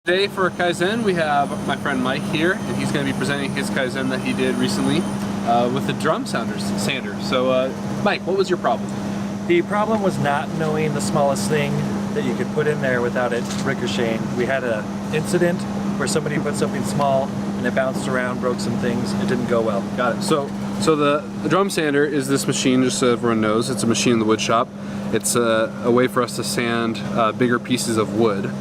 Today for Kaizen, we have my friend Mike here, and he's going to be presenting his Kaizen that he did recently with the drum sander. So, Mike, what was your problem? The problem was not knowing the smallest thing that you could put in there without it ricocheting. We had an incident where somebody put something small and it bounced around, broke some things. It didn't go well. Got it. So the drum sander is this machine, just so everyone knows. It's a machine in the wood shop. It's a way for us to sand bigger pieces of wood.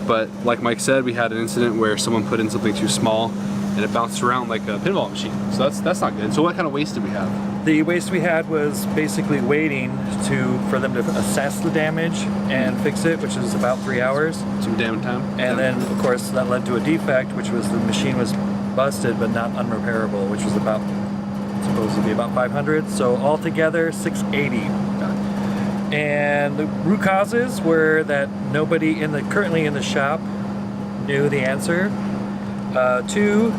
But like Mike said, we had an incident where someone put in something too small and it bounced around like a pinball machine. So that's not good. So what kind of waste did we have? The waste we had was basically waiting for them to assess the damage and fix it, which is about 3 hours. Some downtime. And then of course that led to a defect, which was the machine was busted but not unrepairable, which was supposed to be about 500. So altogether 680. And the root causes were that nobody currently in the shop knew the answer. Two,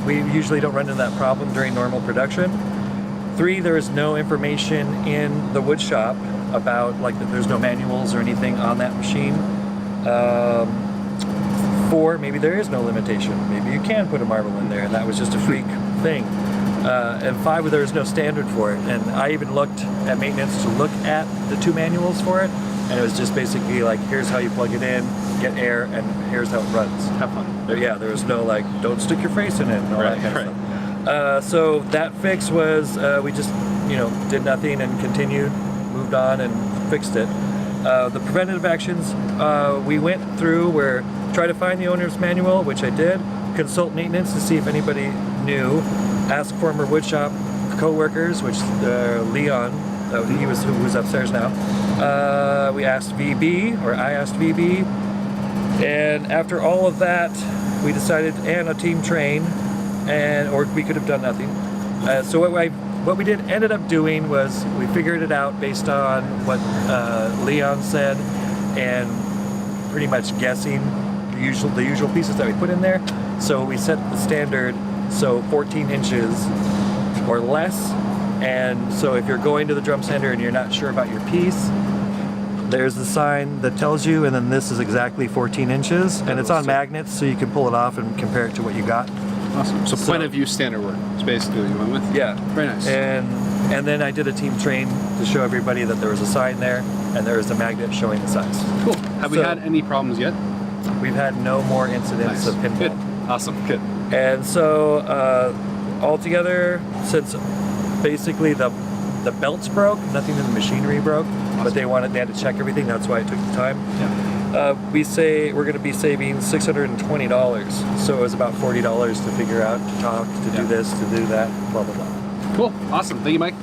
we usually don't run into that problem during normal production. Three, there is no information in the wood shop about there's no manuals or anything on that machine. Four, maybe there is no limitation. Maybe you can put a marble in there and that was just a freak thing. And five, there is no standard for it. And I even looked at maintenance to look at the two manuals for it, and it was just basically like, here's how you plug it in, get air, and here's how it runs. Have fun. There was no don't stick your face in it and all that kind of stuff. So that fix was, we just did nothing and continued, moved on and fixed it. The preventative actions we went through were try to find the owner's manual, which I did, consult maintenance to see if anybody knew, ask former woodshop co-workers, which Leon, who's upstairs now. We asked VB, or I asked VB, and after all of that, we decided, and a team train, or we could have done nothing. So what we ended up doing was we figured it out based on what Leon said, and pretty much guessing the usual pieces that we put in there. So we set the standard, so 14 inches or less. And so if you're going to the drum sander and you're not sure about your piece, there's the sign that tells you, and then this is exactly 14 inches, and it's on magnets, so you can pull it off and compare it to what you got. Awesome. So point of view standard work is basically what you went with? Yeah. Very nice. And then I did a team train to show everybody that there was a sign there, and there was a magnet showing the size. Cool. Have we had any problems yet? We've had no more incidents of pinball. Good. Awesome. Good. And so altogether, since basically the belts broke, nothing in the machinery broke, awesome. But they had to check everything. That's why it took the time. Yeah. We say we're going to be saving $620, so it was about $40 to figure out, to talk, to do this, to do that, blah blah blah. Cool. Awesome. Thank you, Mike.